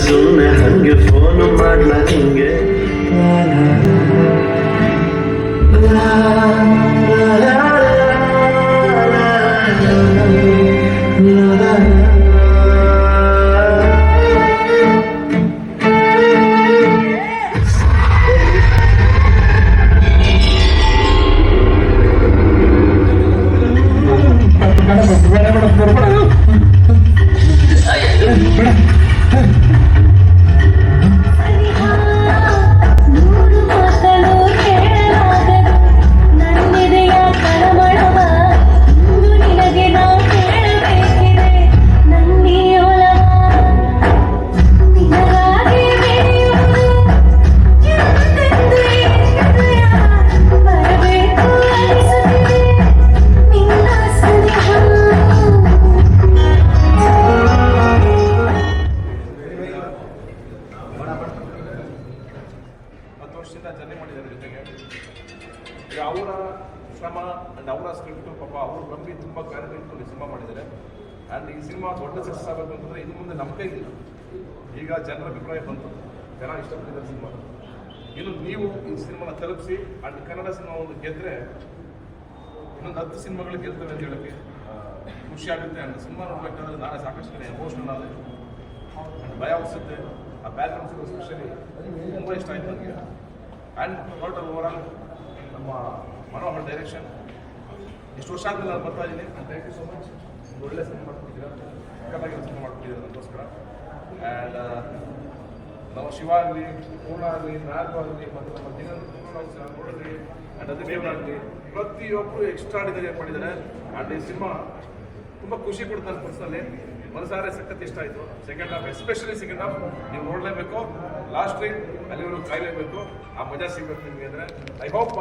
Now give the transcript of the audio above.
ಸುಮ್ಮನೆ ಹಂಗೆ ಫೋನ್ ಮಾಡ್ಲ ಹಿಂಗೆ ಜರ್ನಿ ಮಾಡಿದ್ದಾರೆ ಜೊತೆಗೆ ಈಗ ಅವರ ಶ್ರಮ ಆ್ಯಂಡ್ ಅವರ ಸ್ಕ್ರಿಪ್ಟು ಪಾಪ ಅವರು ನಂಬಿ ತುಂಬ ಕಾರ್ಯ ಇಟ್ಕೊಂಡು ಸಿನಿಮಾ ಮಾಡಿದ್ದಾರೆ ಆ್ಯಂಡ್ ಈ ಸಿನಿಮಾ ದೊಡ್ಡ ಸಕ್ಸಸ್ ಆಗಬೇಕು ಅಂತಂದರೆ ಇನ್ನು ಮುಂದೆ ನಮ್ಮ ಕೈಗಿಲ್ಲ. ಈಗ ಜನರ ಅಭಿಪ್ರಾಯ ಬಂತು, ಜನ ಇಷ್ಟಪಟ್ಟಿದ್ದಾರೆ ಸಿನಿಮಾ. ಇನ್ನು ನೀವು ಈ ಸಿನಿಮಾನ ತಲುಪಿಸಿ ಆ್ಯಂಡ್ ಕನ್ನಡ ಸಿನಿಮಾ ಒಂದು ಗೆದ್ದರೆ ಇನ್ನೊಂದು 10 ಸಿನಿಮಾಗಳು ಗೆಲ್ತವೆ ಅಂತ ಹೇಳೋಕ್ಕೆ ಖುಷಿ ಆಗುತ್ತೆ. ಆ್ಯಂಡ್ ಸಿನಿಮಾ ನೋಡ್ಬೇಕಾದ್ರೆ ನಾಳೆ ಸಾಕಷ್ಟು ಎಮೋಷನಲ್ ಆದ ಆ್ಯಂಡ್ ಭಯ ಅನಿಸುತ್ತೆ. ಆ ಬ್ಯಾಕ್ಗ್ರೌಂಡ್ ಎಸ್ಪೆಷಲಿ ತುಂಬ ಇಷ್ಟ ಆಯಿತು ನನಗೆ. ಆ್ಯಂಡ್ ಟೋಟಲ್ ಓವರಾಲ್ ನಮ್ಮ ಮನೋಹರ್ ಡೈರೆಕ್ಷನ್ ಇಷ್ಟು ವರ್ಷ ಆದಮೇಲೆ ನಾನು ಬರ್ತಾ ಇದ್ದೀನಿ. And thank you so much. ಒಂದು ಒಳ್ಳೆ ಸಿನಿಮಾ ಮಾಡ್ಕೊಟ್ಟಿದ್ದೀರಾ, ಸಕ್ಕತ್ತಾಗಿ ಸಿನಿಮಾ ಮಾಡ್ಕೊಟ್ಟಿದ್ದೀರಾ ನನಗೋಸ್ಕರ. ಆ್ಯಂಡ್ ನಮ್ಮ ಶಿವ ಆಗಲಿ, ಪೂರ್ಣ ಆಗಲಿ, ನಾಲ್ಕು ಆಗಲಿ, ಮತ್ತು ನಮ್ಮ ದಿನ ನೋಡಿದ್ರಿ ಆ್ಯಂಡ್ ಅದು ದೇವರಾಗಲಿ, ಪ್ರತಿಯೊಬ್ಬರು ಎಕ್ಸ್ಟ್ರಾಡಿನರಿ ಮಾಡಿದ್ದಾರೆ. ಆ್ಯಂಡ್ ಈ ಸಿನಿಮಾ ತುಂಬ ಖುಷಿ ಕೊಡ್ತು ನನ್ನ ಪರ್ಸನಲ್ಲಿ. ಮನಸಾರೆ ಸಖತ್ ಇಷ್ಟ ಆಯಿತು. Second half, especially second half ನೀವು ನೋಡಲೇಬೇಕು. ಲಾಸ್ಟ್ ರೀ ಅಲ್ಲಿವರೆಗೂ ಕಾಯಲೇಬೇಕು. ಆ ಮಜಾ ಸಿಗಬೇಕು ನಿಮಗೆ ಅಂದರೆ ಐ ಹೋಪ್.